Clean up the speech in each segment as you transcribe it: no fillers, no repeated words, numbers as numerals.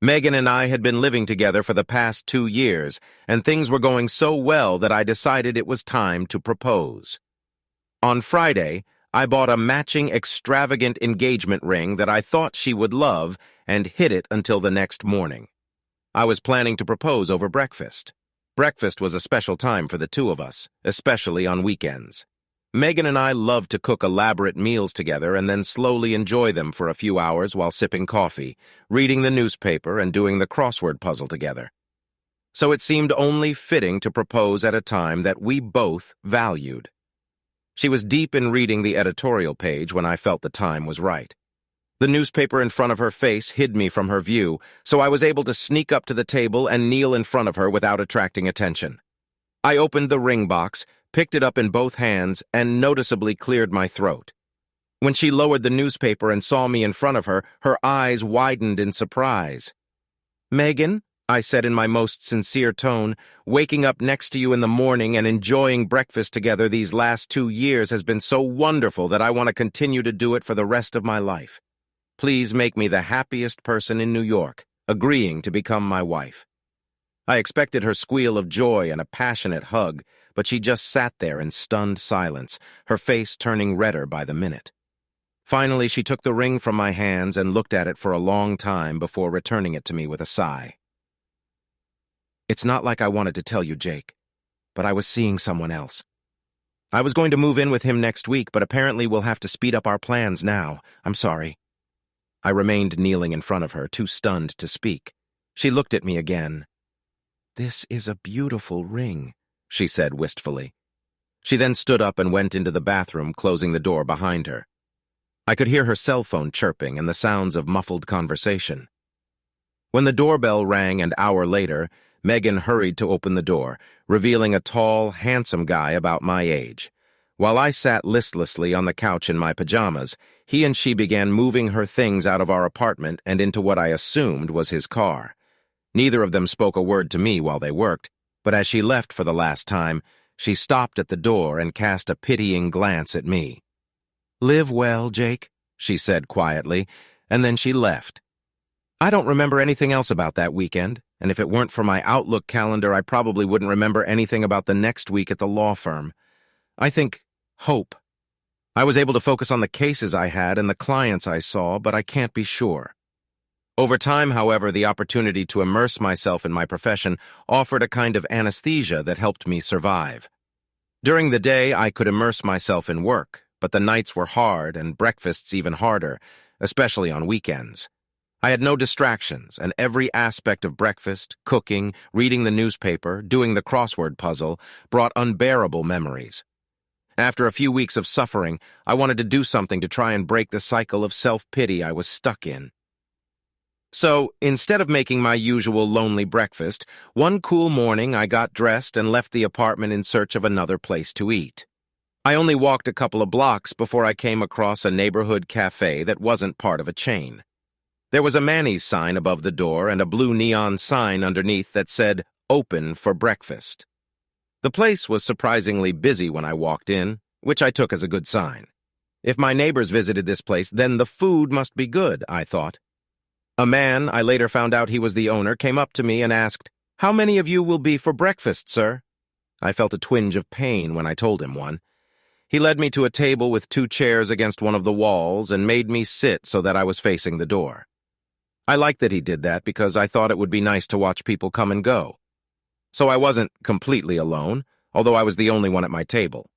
Megan and I had been living together for the past 2 years, and things were going so well that I decided it was time to propose. On Friday, I bought a matching extravagant engagement ring that I thought she would love and hid it until the next morning. I was planning to propose over breakfast. Breakfast was a special time for the two of us, especially on weekends. Megan and I loved to cook elaborate meals together and then slowly enjoy them for a few hours while sipping coffee, reading the newspaper, and doing the crossword puzzle together. So it seemed only fitting to propose at a time that we both valued. She was deep in reading the editorial page when I felt the time was right. The newspaper in front of her face hid me from her view, so I was able to sneak up to the table and kneel in front of her without attracting attention. I opened the ring box, picked it up in both hands, and noticeably cleared my throat. When she lowered the newspaper and saw me in front of her, her eyes widened in surprise. "Megan," I said in my most sincere tone, "waking up next to you in the morning and enjoying breakfast together these last 2 years has been so wonderful that I want to continue to do it for the rest of my life. Please make me the happiest person in New York, agreeing to become my wife." I expected her squeal of joy and a passionate hug, but she just sat there in stunned silence, her face turning redder by the minute. Finally, she took the ring from my hands and looked at it for a long time before returning it to me with a sigh. "It's not like I wanted to tell you, Jake, but I was seeing someone else. I was going to move in with him next week, but apparently we'll have to speed up our plans now. I'm sorry." I remained kneeling in front of her, too stunned to speak. She looked at me again. "This is a beautiful ring," she said wistfully. She then stood up and went into the bathroom, closing the door behind her. I could hear her cell phone chirping and the sounds of muffled conversation. When the doorbell rang an hour later, Megan hurried to open the door, revealing a tall, handsome guy about my age. While I sat listlessly on the couch in my pajamas, he and she began moving her things out of our apartment and into what I assumed was his car. Neither of them spoke a word to me while they worked, but as she left for the last time, she stopped at the door and cast a pitying glance at me. "Live well, Jake," she said quietly, and then she left. I don't remember anything else about that weekend, and if it weren't for my Outlook calendar, I probably wouldn't remember anything about the next week at the law firm. I think hope. I was able to focus on the cases I had and the clients I saw, but I can't be sure. Over time, however, the opportunity to immerse myself in my profession offered a kind of anesthesia that helped me survive. During the day, I could immerse myself in work, but the nights were hard and breakfasts even harder, especially on weekends. I had no distractions, and every aspect of breakfast, cooking, reading the newspaper, doing the crossword puzzle, brought unbearable memories. After a few weeks of suffering, I wanted to do something to try and break the cycle of self-pity I was stuck in. So, instead of making my usual lonely breakfast, one cool morning I got dressed and left the apartment in search of another place to eat. I only walked a couple of blocks before I came across a neighborhood cafe that wasn't part of a chain. There was a Manny's sign above the door and a blue neon sign underneath that said, "Open for breakfast." The place was surprisingly busy when I walked in, which I took as a good sign. If my neighbors visited this place, then the food must be good, I thought. A man, I later found out he was the owner, came up to me and asked, "How many of you will be for breakfast, sir?" I felt a twinge of pain when I told him one. He led me to a table with 2 chairs against one of the walls and made me sit so that I was facing the door. I liked that he did that because I thought it would be nice to watch people come and go. So I wasn't completely alone, although I was the only one at my table.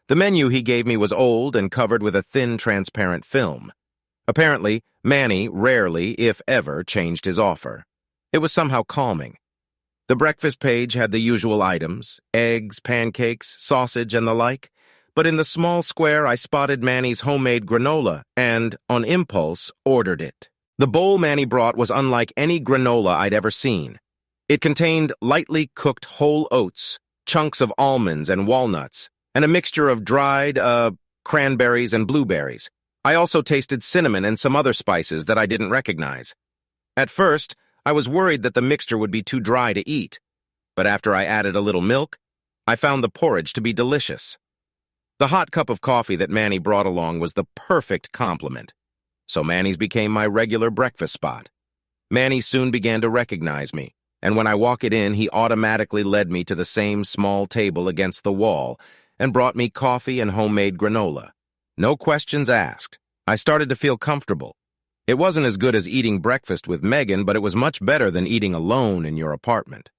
The menu he gave me was old and covered with a thin, transparent film. Apparently, Manny rarely, if ever, changed his offer. It was somehow calming. The breakfast page had the usual items, eggs, pancakes, sausage, and the like, but in the small square I spotted Manny's homemade granola and, on impulse, ordered it. The bowl Manny brought was unlike any granola I'd ever seen. It contained lightly cooked whole oats, chunks of almonds and walnuts, and a mixture of dried, cranberries and blueberries. I also tasted cinnamon and some other spices that I didn't recognize. At first, I was worried that the mixture would be too dry to eat, but after I added a little milk, I found the porridge to be delicious. The hot cup of coffee that Manny brought along was the perfect complement, so Manny's became my regular breakfast spot. Manny soon began to recognize me, and when I walked in, he automatically led me to the same small table against the wall and brought me coffee and homemade granola. No questions asked. I started to feel comfortable. It wasn't as good as eating breakfast with Megan, but it was much better than eating alone in your apartment.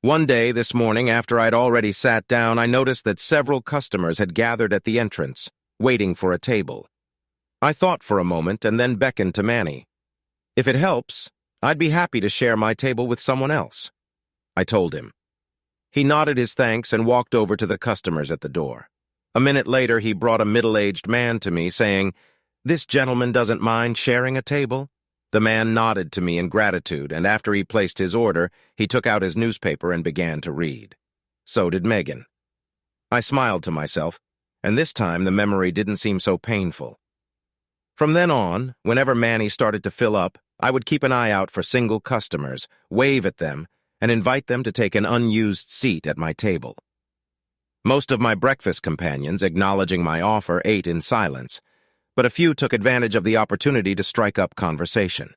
One day this morning, after I'd already sat down, I noticed that several customers had gathered at the entrance, waiting for a table. I thought for a moment and then beckoned to Manny. If it helps, I'd be happy to share my table with someone else, I told him. He nodded his thanks and walked over to the customers at the door. A minute later, he brought a middle-aged man to me, saying, "This gentleman doesn't mind sharing a table?" The man nodded to me in gratitude, and after he placed his order, he took out his newspaper and began to read. So did Megan. I smiled to myself, and this time the memory didn't seem so painful. From then on, whenever Manny started to fill up, I would keep an eye out for single customers, wave at them, and invite them to take an unused seat at my table. Most of my breakfast companions, acknowledging my offer, ate in silence, but a few took advantage of the opportunity to strike up conversation.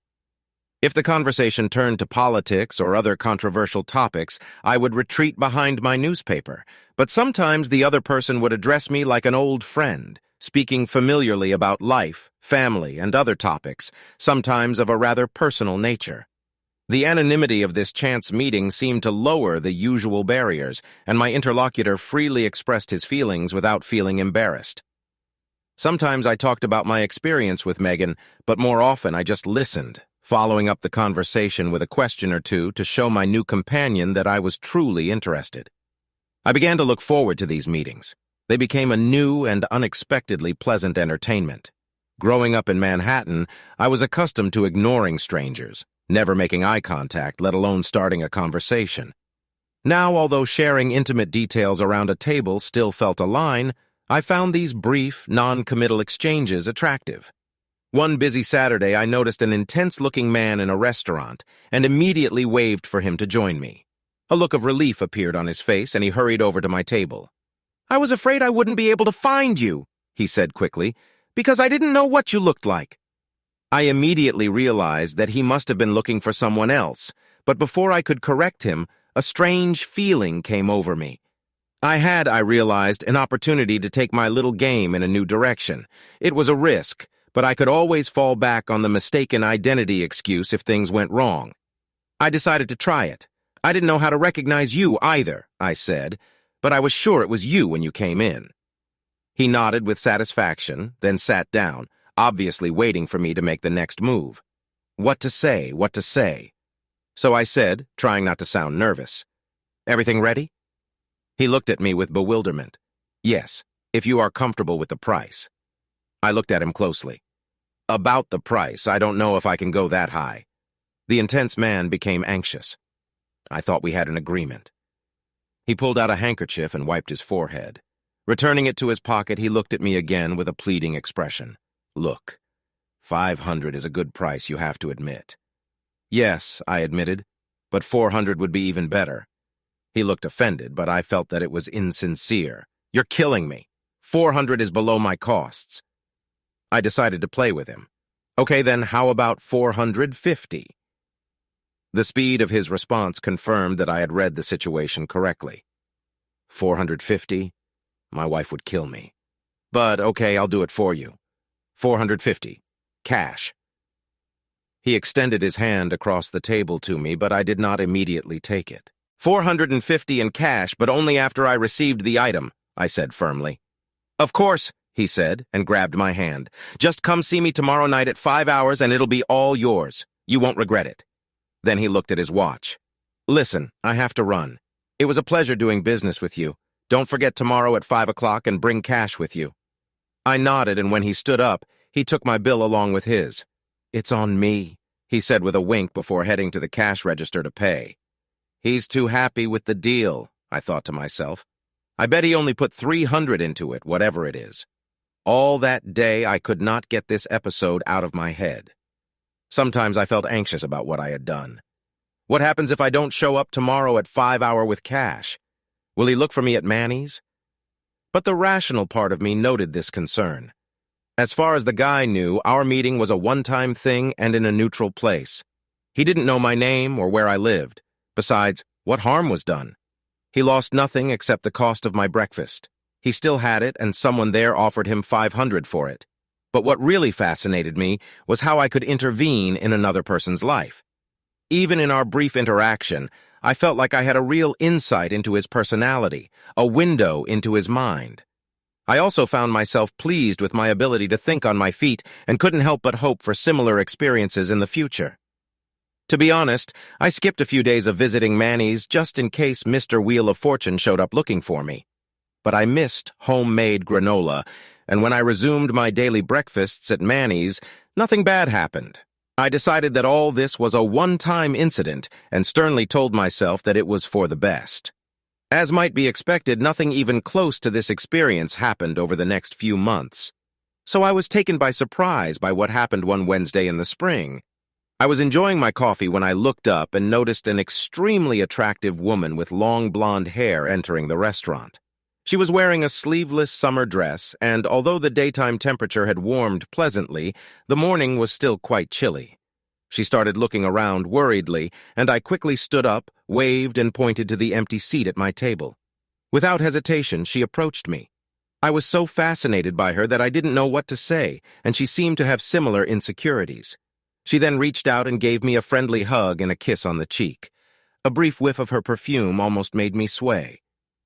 If the conversation turned to politics or other controversial topics, I would retreat behind my newspaper, but sometimes the other person would address me like an old friend, speaking familiarly about life, family, and other topics, sometimes of a rather personal nature. The anonymity of this chance meeting seemed to lower the usual barriers, and my interlocutor freely expressed his feelings without feeling embarrassed. Sometimes I talked about my experience with Megan, but more often I just listened, following up the conversation with a question or two to show my new companion that I was truly interested. I began to look forward to these meetings. They became a new and unexpectedly pleasant entertainment. Growing up in Manhattan, I was accustomed to ignoring strangers, never making eye contact, let alone starting a conversation. Now, although sharing intimate details around a table still felt a line, I found these brief, non-committal exchanges attractive. One busy Saturday, I noticed an intense-looking man in a restaurant and immediately waved for him to join me. A look of relief appeared on his face, and he hurried over to my table. "I was afraid I wouldn't be able to find you," he said quickly, "because I didn't know what you looked like." I immediately realized that he must have been looking for someone else, but before I could correct him, a strange feeling came over me. I realized, an opportunity to take my little game in a new direction. It was a risk, but I could always fall back on the mistaken identity excuse if things went wrong. I decided to try it. "I didn't know how to recognize you either," I said, "but I was sure it was you when you came in." He nodded with satisfaction, then sat down, obviously waiting for me to make the next move. What to say? So I said, trying not to sound nervous, "Everything ready?" He looked at me with bewilderment. "Yes, if you are comfortable with the price." I looked at him closely. "About the price, I don't know if I can go that high." The intense man became anxious. I thought we had an agreement. He pulled out a handkerchief and wiped his forehead. Returning it to his pocket, he looked at me again with a pleading expression. "Look, 500 is a good price, you have to admit." "Yes," I admitted, "but 400 would be even better." He looked offended, but I felt that it was insincere. "You're killing me. 400 is below my costs." I decided to play with him. "Okay, then how about 450? The speed of his response confirmed that I had read the situation correctly. 450? My wife would kill me. But okay, I'll do it for you. 450. Cash. He extended his hand across the table to me, but I did not immediately take it. 450 in cash, but only after I received the item, I said firmly. "Of course," he said, and grabbed my hand. "Just come see me tomorrow night at 5 hours and it'll be all yours. You won't regret it." Then he looked at his watch. "Listen, I have to run. It was a pleasure doing business with you. Don't forget tomorrow at 5 o'clock and bring cash with you." I nodded, and when he stood up, he took my bill along with his. "It's on me," he said with a wink before heading to the cash register to pay. He's too happy with the deal, I thought to myself. I bet he only put 300 into it, whatever it is. All that day, I could not get this episode out of my head. Sometimes I felt anxious about what I had done. What happens if I don't show up tomorrow at 5 hours with cash? Will he look for me at Manny's? But the rational part of me noted this concern. As far as the guy knew, our meeting was a one-time thing and in a neutral place. He didn't know my name or where I lived. Besides, what harm was done? He lost nothing except the cost of my breakfast. He still had it, and someone there offered him $500 for it. But what really fascinated me was how I could intervene in another person's life. Even in our brief interaction, I felt like I had a real insight into his personality, a window into his mind. I also found myself pleased with my ability to think on my feet and couldn't help but hope for similar experiences in the future. To be honest, I skipped a few days of visiting Manny's just in case Mr. Wheel of Fortune showed up looking for me. But I missed homemade granola, and when I resumed my daily breakfasts at Manny's, nothing bad happened. I decided that all this was a one-time incident and sternly told myself that it was for the best. As might be expected, nothing even close to this experience happened over the next few months. So I was taken by surprise by what happened one Wednesday in the spring. I was enjoying my coffee when I looked up and noticed an extremely attractive woman with long blonde hair entering the restaurant. She was wearing a sleeveless summer dress, and although the daytime temperature had warmed pleasantly, the morning was still quite chilly. She started looking around worriedly, and I quickly stood up, waved, and pointed to the empty seat at my table. Without hesitation, she approached me. I was so fascinated by her that I didn't know what to say, and she seemed to have similar insecurities. She then reached out and gave me a friendly hug and a kiss on the cheek. A brief whiff of her perfume almost made me sway.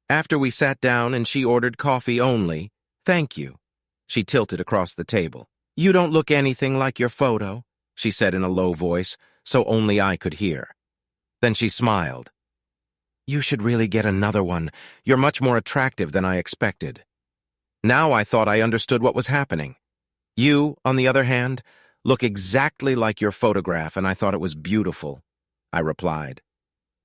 After we sat down and she ordered coffee only, "Thank you." She tilted across the table. "You don't look anything like your photo," she said in a low voice, so only I could hear. Then she smiled. "You should really get another one. You're much more attractive than I expected." Now I thought I understood what was happening. "You, on the other hand, look exactly like your photograph, and I thought it was beautiful," I replied.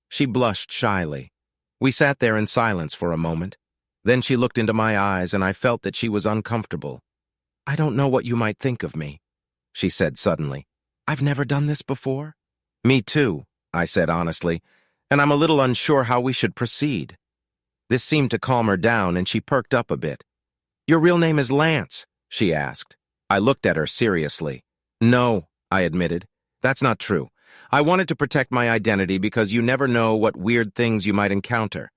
She blushed shyly. We sat there in silence for a moment. Then she looked into my eyes, and I felt that she was uncomfortable. "I don't know what you might think of me," she said suddenly. "I've never done this before." "Me too," I said honestly, "and I'm a little unsure how we should proceed." This seemed to calm her down, and she perked up a bit. "Your real name is Lance?" she asked. I looked at her seriously. "No," I admitted. "That's not true. I wanted to protect my identity because you never know what weird things you might encounter."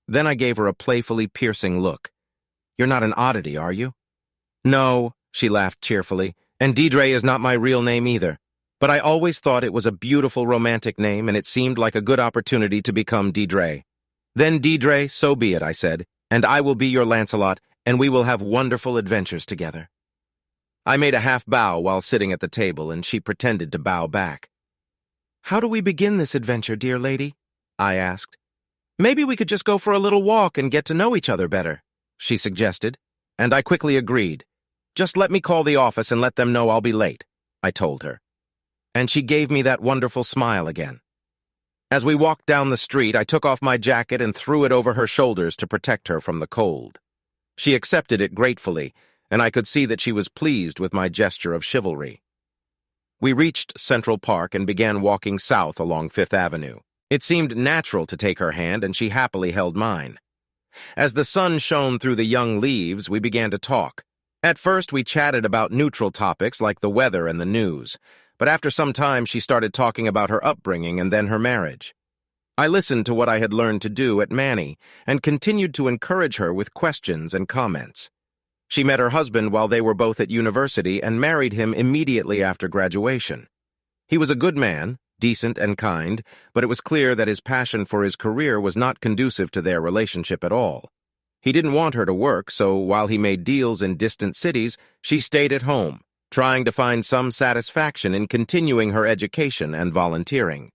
Then I gave her a playfully piercing look. "You're not an oddity, are you?" "No," she laughed cheerfully, "and Deidre is not my real name either. But I always thought it was a beautiful romantic name, and it seemed like a good opportunity to become Deidre." "Then Deidre, so be it," I said, "and I will be your Lancelot, and we will have wonderful adventures together." I made a half bow while sitting at the table, and she pretended to bow back. "How do we begin this adventure, dear lady?" I asked. "Maybe we could just go for a little walk and get to know each other better," she suggested, and I quickly agreed. "Just let me call the office and let them know I'll be late," I told her. And she gave me that wonderful smile again. As we walked down the street, I took off my jacket and threw it over her shoulders to protect her from the cold. She accepted it gratefully, and I could see that she was pleased with my gesture of chivalry. We reached Central Park and began walking south along Fifth Avenue. It seemed natural to take her hand, and she happily held mine. As the sun shone through the young leaves, we began to talk. At first, we chatted about neutral topics like the weather and the news, but after some time, she started talking about her upbringing and then her marriage. I listened to what I had learned to do at Manny and continued to encourage her with questions and comments. She met her husband while they were both at university and married him immediately after graduation. He was a good man, decent and kind, but it was clear that his passion for his career was not conducive to their relationship at all. He didn't want her to work, so while he made deals in distant cities, she stayed at home, trying to find some satisfaction in continuing her education and volunteering.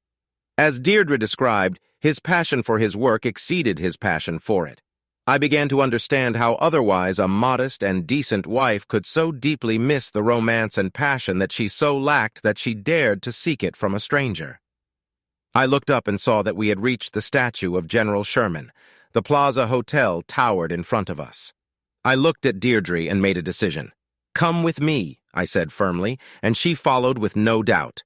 As Deirdre described, his passion for his work exceeded his passion for it. I began to understand how otherwise a modest and decent wife could so deeply miss the romance and passion that she so lacked that she dared to seek it from a stranger. I looked up and saw that we had reached the statue of General Sherman. The Plaza Hotel towered in front of us. I looked at Deirdre and made a decision. "Come with me," I said firmly, and she followed with no doubt.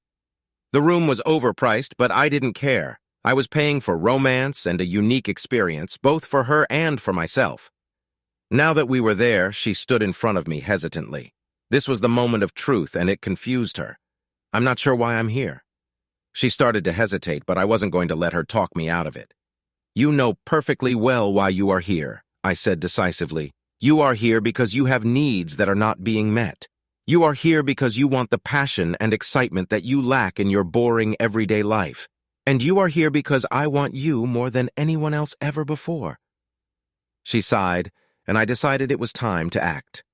The room was overpriced, but I didn't care. I was paying for romance and a unique experience, both for her and for myself. Now that we were there, she stood in front of me hesitantly. This was the moment of truth, and it confused her. "I'm not sure why I'm here." She started to hesitate, but I wasn't going to let her talk me out of it. "You know perfectly well why you are here," I said decisively. "You are here because you have needs that are not being met. You are here because you want the passion and excitement that you lack in your boring everyday life. And you are here because I want you more than anyone else ever before." She sighed, and I decided it was time to act.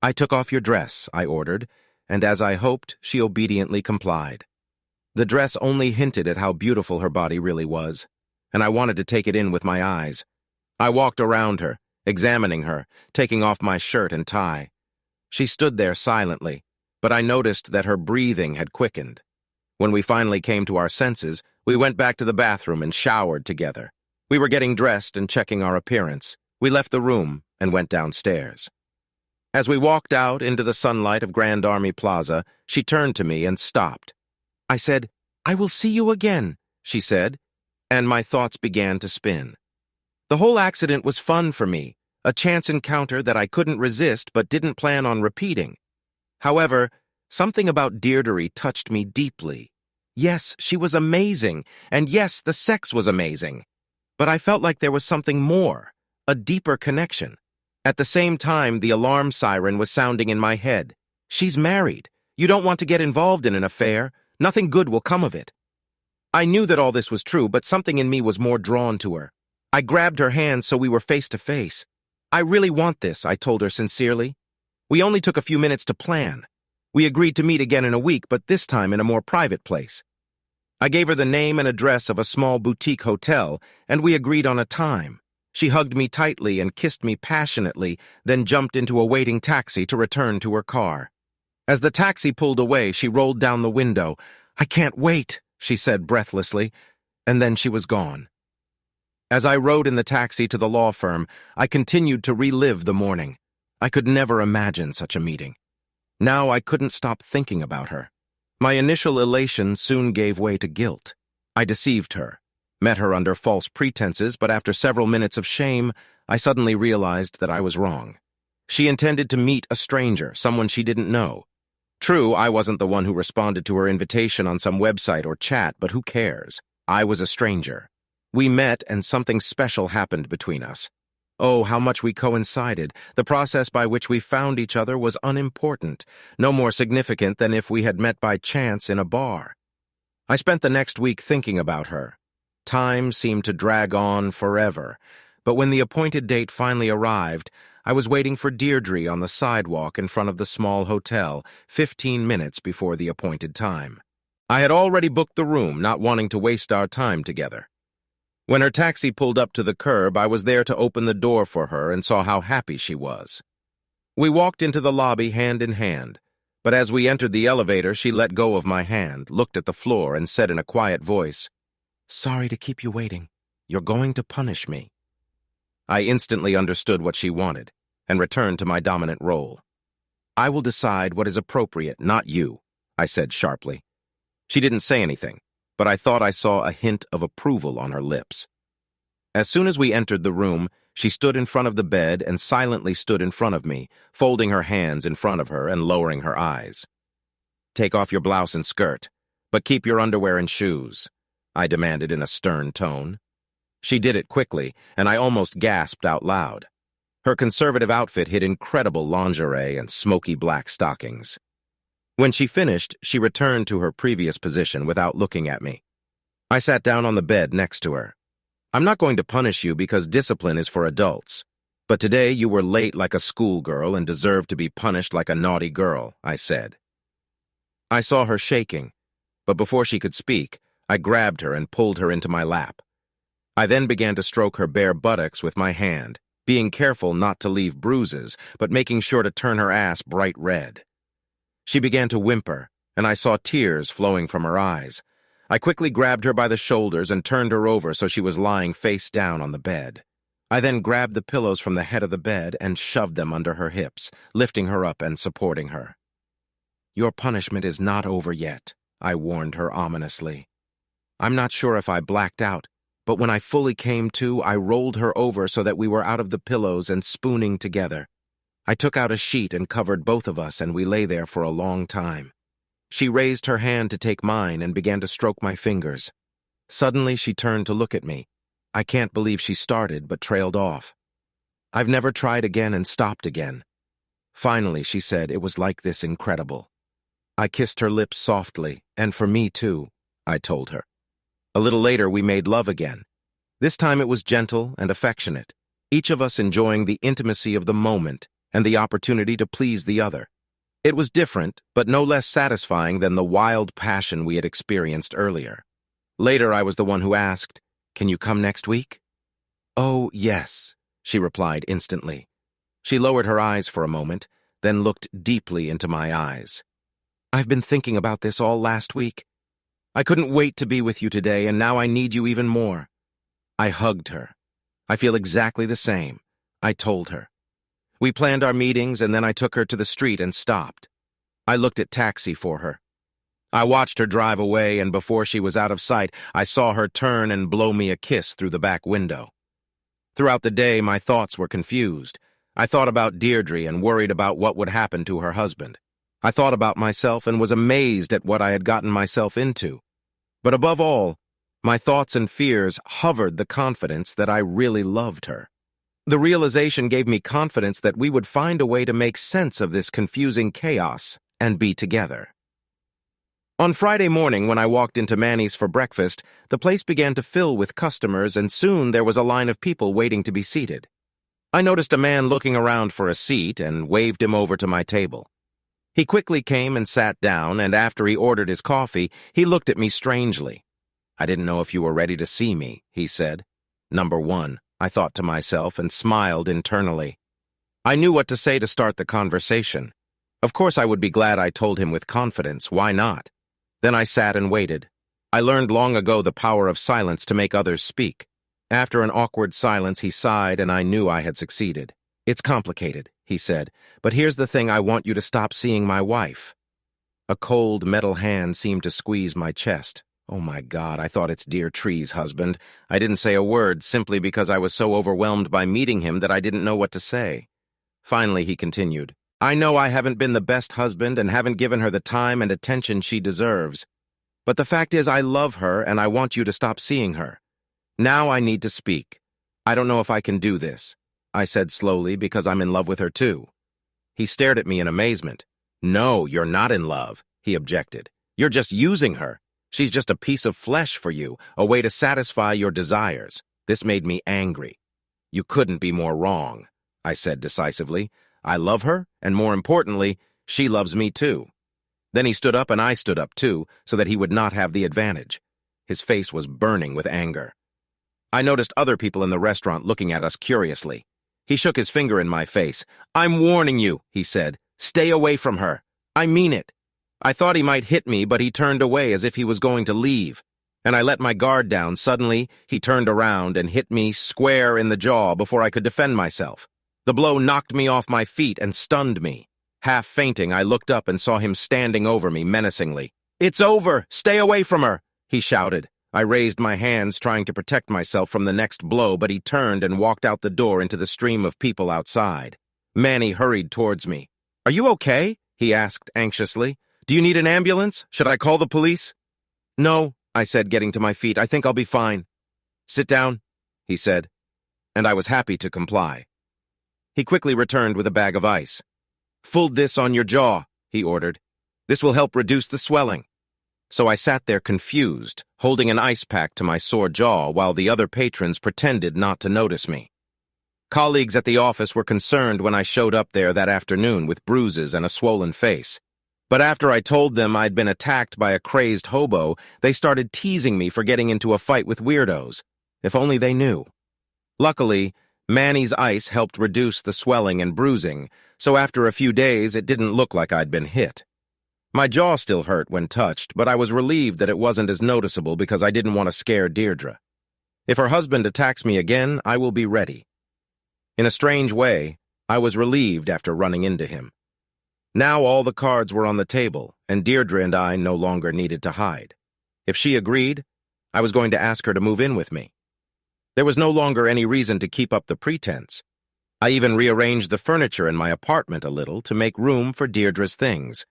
"I took off your dress," I ordered, and as I hoped, she obediently complied. The dress only hinted at how beautiful her body really was, and I wanted to take it in with my eyes. I walked around her, examining her, taking off my shirt and tie. She stood there silently, but I noticed that her breathing had quickened. When we finally came to our senses, we went back to the bathroom and showered together. We were getting dressed and checking our appearance. We left the room and went downstairs. As we walked out into the sunlight of Grand Army Plaza, she turned to me and stopped. I said, "I will see you again," she said, and my thoughts began to spin. The whole accident was fun for me, a chance encounter that I couldn't resist but didn't plan on repeating. However, something about Deirdre touched me deeply. Yes, she was amazing, and yes, the sex was amazing. But I felt like there was something more, a deeper connection. At the same time, the alarm siren was sounding in my head. She's married. You don't want to get involved in an affair. Nothing good will come of it. I knew that all this was true, but something in me was more drawn to her. I grabbed her hand so we were face to face. "I really want this," I told her sincerely. We only took a few minutes to plan. We agreed to meet again in a week, but this time in a more private place. I gave her the name and address of a small boutique hotel, and we agreed on a time. She hugged me tightly and kissed me passionately, then jumped into a waiting taxi to return to her car. As the taxi pulled away, she rolled down the window. "I can't wait," she said breathlessly, and then she was gone. As I rode in the taxi to the law firm, I continued to relive the morning. I could never imagine such a meeting. Now I couldn't stop thinking about her. My initial elation soon gave way to guilt. I deceived her, met her under false pretenses, but after several minutes of shame, I suddenly realized that I was wrong. She intended to meet a stranger, someone she didn't know. True, I wasn't the one who responded to her invitation on some website or chat, but who cares? I was a stranger. We met, and something special happened between us. Oh, how much we coincided. The process by which we found each other was unimportant, no more significant than if we had met by chance in a bar. I spent the next week thinking about her. Time seemed to drag on forever, but when the appointed date finally arrived, I was waiting for Deirdre on the sidewalk in front of the small hotel, 15 minutes before the appointed time. I had already booked the room, not wanting to waste our time together. When her taxi pulled up to the curb, I was there to open the door for her and saw how happy she was. We walked into the lobby hand in hand, but as we entered the elevator, she let go of my hand, looked at the floor, and said in a quiet voice, "Sorry to keep you waiting. You're going to punish me." I instantly understood what she wanted and returned to my dominant role. "I will decide what is appropriate, not you," I said sharply. She didn't say anything, but I thought I saw a hint of approval on her lips. As soon as we entered the room, she stood in front of the bed and silently stood in front of me, folding her hands in front of her and lowering her eyes. "Take off your blouse and skirt, but keep your underwear and shoes," I demanded in a stern tone. She did it quickly, and I almost gasped out loud. Her conservative outfit hid incredible lingerie and smoky black stockings. When she finished, she returned to her previous position without looking at me. I sat down on the bed next to her. "I'm not going to punish you because discipline is for adults. But today you were late like a schoolgirl and deserve to be punished like a naughty girl," I said. I saw her shaking, but before she could speak, I grabbed her and pulled her into my lap. I then began to stroke her bare buttocks with my hand, being careful not to leave bruises, but making sure to turn her ass bright red. She began to whimper, and I saw tears flowing from her eyes. I quickly grabbed her by the shoulders and turned her over so she was lying face down on the bed. I then grabbed the pillows from the head of the bed and shoved them under her hips, lifting her up and supporting her. "Your punishment is not over yet," I warned her ominously. I'm not sure if I blacked out, but when I fully came to, I rolled her over so that we were out of the pillows and spooning together. I took out a sheet and covered both of us, and we lay there for a long time. She raised her hand to take mine and began to stroke my fingers. Suddenly, she turned to look at me. I can't believe she started, but trailed off. I've never tried again and stopped again. Finally, she said, it was like this incredible. I kissed her lips softly, and for me too, I told her. A little later, we made love again. This time it was gentle and affectionate, each of us enjoying the intimacy of the moment and the opportunity to please the other. It was different, but no less satisfying than the wild passion we had experienced earlier. Later, I was the one who asked, "Can you come next week?" "Oh, yes," she replied instantly. She lowered her eyes for a moment, then looked deeply into my eyes. "I've been thinking about this all last week. I couldn't wait to be with you today, and now I need you even more." I hugged her. "I feel exactly the same," I told her. We planned our meetings, and then I took her to the street and stopped. I looked at taxi for her. I watched her drive away, and before she was out of sight, I saw her turn and blow me a kiss through the back window. Throughout the day, my thoughts were confused. I thought about Deirdre and worried about what would happen to her husband. I thought about myself and was amazed at what I had gotten myself into. But above all, my thoughts and fears hovered the confidence that I really loved her. The realization gave me confidence that we would find a way to make sense of this confusing chaos and be together. On Friday morning, when I walked into Manny's for breakfast, the place began to fill with customers, and soon there was a line of people waiting to be seated. I noticed a man looking around for a seat and waved him over to my table. He quickly came and sat down, and after he ordered his coffee, he looked at me strangely. "I didn't know if you were ready to see me," he said. "Number one," I thought to myself and smiled internally. I knew what to say to start the conversation. Of course I would be glad I told him with confidence. Why not? Then I sat and waited. I learned long ago the power of silence to make others speak. After an awkward silence, he sighed, and I knew I had succeeded. "It's complicated," he said, "but here's the thing: I want you to stop seeing my wife." A cold metal hand seemed to squeeze my chest. Oh my God, I thought it's Deirdre's husband. I didn't say a word simply because I was so overwhelmed by meeting him that I didn't know what to say. Finally, he continued, "I know I haven't been the best husband and haven't given her the time and attention she deserves. But the fact is, I love her and I want you to stop seeing her. Now I need to speak. I don't know if I can do this," I said slowly, because I'm in love with her too. He stared at me in amazement. "No, you're not in love," he objected. "You're just using her. She's just a piece of flesh for you, a way to satisfy your desires." This made me angry. "You couldn't be more wrong," I said decisively. "I love her, and more importantly, she loves me too." Then he stood up and I stood up too, so that he would not have the advantage. His face was burning with anger. I noticed other people in the restaurant looking at us curiously. He shook his finger in my face. "I'm warning you," he said. "Stay away from her. I mean it." I thought he might hit me, but he turned away as if he was going to leave. And I let my guard down. Suddenly, he turned around and hit me square in the jaw before I could defend myself. The blow knocked me off my feet and stunned me. Half fainting, I looked up and saw him standing over me menacingly. "It's over! Stay away from her!" he shouted. I raised my hands, trying to protect myself from the next blow, but he turned and walked out the door into the stream of people outside. Manny hurried towards me. "Are you okay?" he asked anxiously. "Do you need an ambulance? Should I call the police?" "No," I said, getting to my feet. "I think I'll be fine." "Sit down," he said, and I was happy to comply. He quickly returned with a bag of ice. "Fold this on your jaw," he ordered. "This will help reduce the swelling." So I sat there confused, holding an ice pack to my sore jaw while the other patrons pretended not to notice me. Colleagues at the office were concerned when I showed up there that afternoon with bruises and a swollen face. But after I told them I'd been attacked by a crazed hobo, they started teasing me for getting into a fight with weirdos. If only they knew. Luckily, Manny's ice helped reduce the swelling and bruising, so after a few days it didn't look like I'd been hit. My jaw still hurt when touched, but I was relieved that it wasn't as noticeable because I didn't want to scare Deirdre. If her husband attacks me again, I will be ready. In a strange way, I was relieved after running into him. Now all the cards were on the table, and Deirdre and I no longer needed to hide. If she agreed, I was going to ask her to move in with me. There was no longer any reason to keep up the pretense. I even rearranged the furniture in my apartment a little to make room for Deirdre's things.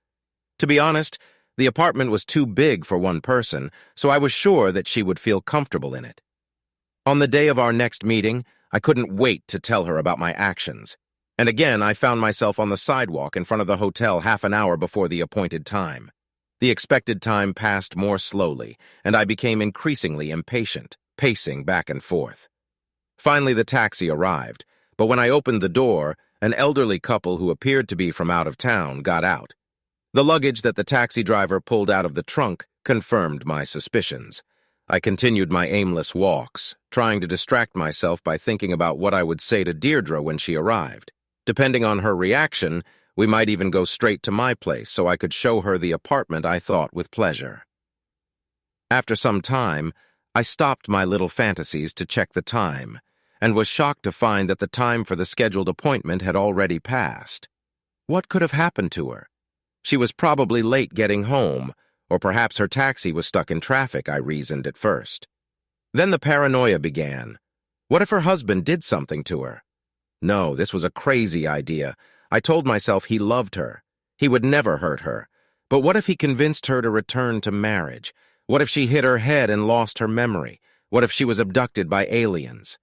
To be honest, The apartment was too big for one person, so I was sure that she would feel comfortable in it. On the day of our next meeting, I couldn't wait to tell her about my actions. And again, I found myself on the sidewalk in front of the hotel half an hour before the appointed time. The expected time passed more slowly, and I became increasingly impatient, pacing back and forth. Finally, the taxi arrived, but when I opened the door, an elderly couple who appeared to be from out of town got out. The luggage that the taxi driver pulled out of the trunk confirmed my suspicions. I continued my aimless walks, trying to distract myself by thinking about what I would say to Deirdre when she arrived. Depending on her reaction, we might even go straight to my place so I could show her the apartment I thought with pleasure. After some time, I stopped my little fantasies to check the time, and was shocked to find that the time for the scheduled appointment had already passed. What could have happened to her? She was probably late getting home, or perhaps her taxi was stuck in traffic, I reasoned at first. Then the paranoia began. What if her husband did something to her? No, this was a crazy idea. I told myself he loved her. He would never hurt her. But what if he convinced her to return to marriage? What if she hit her head and lost her memory? What if she was abducted by aliens?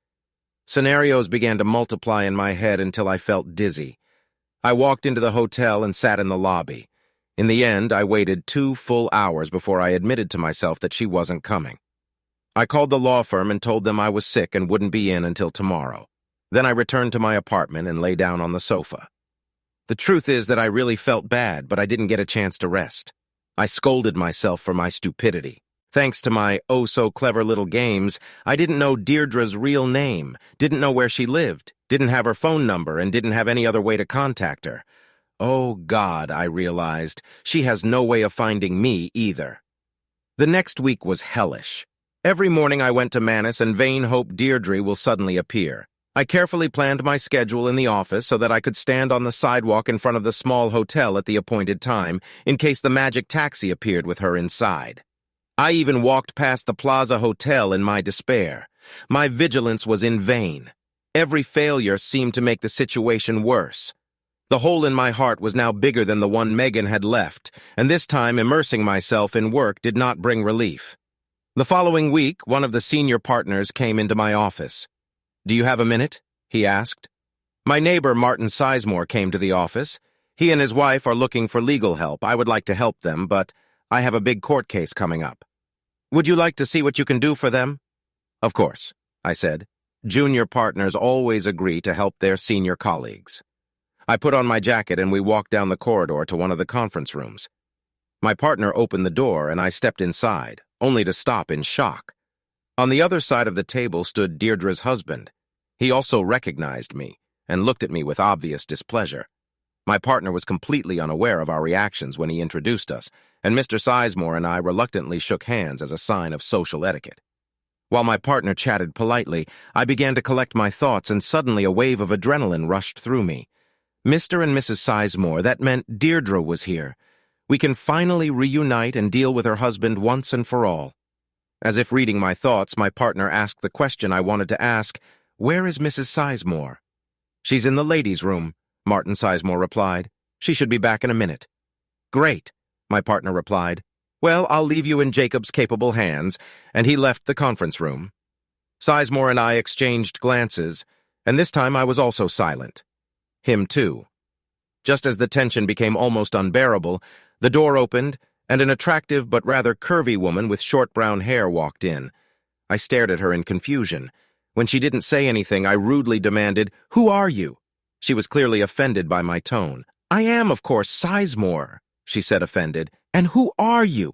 Scenarios began to multiply in my head until I felt dizzy. I walked into the hotel and sat in the lobby. In the end, I waited 2 full hours before I admitted to myself that she wasn't coming. I called the law firm and told them I was sick and wouldn't be in until tomorrow. Then I returned to my apartment and lay down on the sofa. The truth is that I really felt bad, but I didn't get a chance to rest. I scolded myself for my stupidity. Thanks to my oh-so-clever little games, I didn't know Deirdre's real name, didn't know where she lived, didn't have her phone number, and didn't have any other way to contact her. Oh, God, I realized, she has no way of finding me either. The next week was hellish. Every morning I went to Manus and vain hope Deirdre will suddenly appear. I carefully planned my schedule in the office so that I could stand on the sidewalk in front of the small hotel at the appointed time, in case the magic taxi appeared with her inside. I even walked past the Plaza Hotel in my despair. My vigilance was in vain. Every failure seemed to make the situation worse. The hole in my heart was now bigger than the one Megan had left, and this time immersing myself in work did not bring relief. The following week, one of the senior partners came into my office. "Do you have a minute?" he asked. My neighbor, Martin Sizemore, came to the office. He and his wife are looking for legal help. I would like to help them, but I have a big court case coming up. Would you like to see what you can do for them? Of course, I said. Junior partners always agree to help their senior colleagues. I put on my jacket and we walked down the corridor to one of the conference rooms. My partner opened the door and I stepped inside, only to stop in shock. On the other side of the table stood Deirdre's husband. He also recognized me and looked at me with obvious displeasure. My partner was completely unaware of our reactions when he introduced us, and Mr. Sizemore and I reluctantly shook hands as a sign of social etiquette. While my partner chatted politely, I began to collect my thoughts, and suddenly a wave of adrenaline rushed through me. Mr. and Mrs. Sizemore, that meant Deirdre was here. We can finally reunite and deal with her husband once and for all. As if reading my thoughts, my partner asked the question I wanted to ask, "Where is Mrs. Sizemore?" "She's in the ladies' room," Martin Sizemore replied. "She should be back in a minute." "Great," my partner replied. "Well, I'll leave you in Jacob's capable hands," and he left the conference room. Sizemore and I exchanged glances, and this time I was also silent. Him too. Just as the tension became almost unbearable, the door opened, and an attractive but rather curvy woman with short brown hair walked in. I stared at her in confusion. When she didn't say anything, I rudely demanded, "Who are you?" She was clearly offended by my tone. "I am, of course, Sizemore," she said, offended. "And who are you?"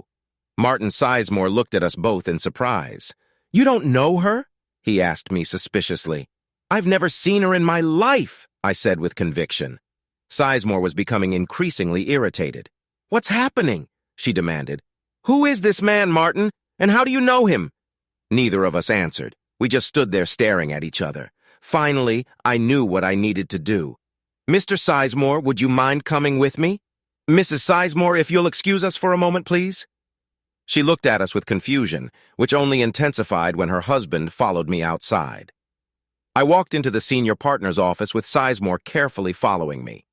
Martin Sizemore looked at us both in surprise. "You don't know her?" he asked me suspiciously. "I've never seen her in my life," I said with conviction. Sizemore was becoming increasingly irritated. "What's happening?" she demanded. "Who is this man, Martin? And how do you know him?" Neither of us answered. We just stood there staring at each other. Finally, I knew what I needed to do. "Mr. Sizemore, would you mind coming with me?" "Mrs. Sizemore, if you'll excuse us for a moment, please." She looked at us with confusion, which only intensified when her husband followed me outside. I walked into the senior partner's office with Sizemore carefully following me.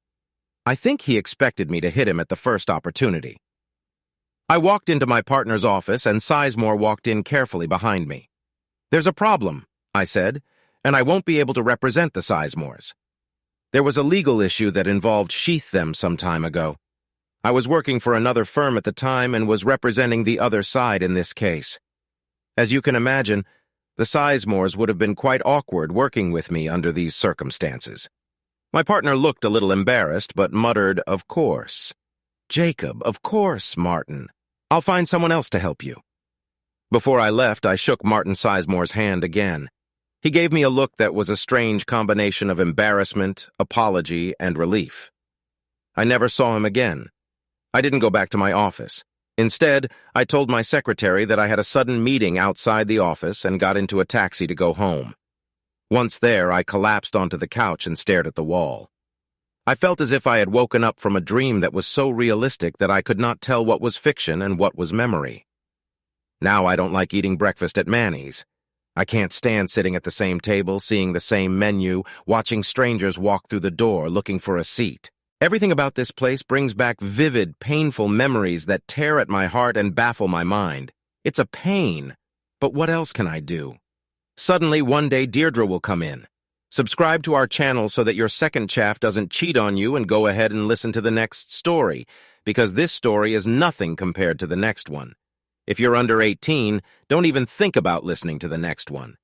I think he expected me to hit him at the first opportunity. I walked into my partner's office and Sizemore walked in carefully behind me. "There's a problem," I said, "and I won't be able to represent the Sizemores. There was a legal issue that involved them some time ago. I was working for another firm at the time and was representing the other side in this case. As you can imagine, the Sizemores would have been quite awkward working with me under these circumstances." My partner looked a little embarrassed, but muttered, "Of course. Jacob, of course, Martin. I'll find someone else to help you." Before I left, I shook Martin Sizemore's hand again. He gave me a look that was a strange combination of embarrassment, apology, and relief. I never saw him again. I didn't go back to my office. Instead, I told my secretary that I had a sudden meeting outside the office and got into a taxi to go home. Once there, I collapsed onto the couch and stared at the wall. I felt as if I had woken up from a dream that was so realistic that I could not tell what was fiction and what was memory. Now I don't like eating breakfast at Manny's. I can't stand sitting at the same table, seeing the same menu, watching strangers walk through the door looking for a seat. Everything about this place brings back vivid, painful memories that tear at my heart and baffle my mind. It's a pain, but what else can I do? Suddenly, one day, Deirdre will come in. Subscribe to our channel so that your second chaff doesn't cheat on you, and go ahead and listen to the next story, because this story is nothing compared to the next one. If you're under 18, don't even think about listening to the next one.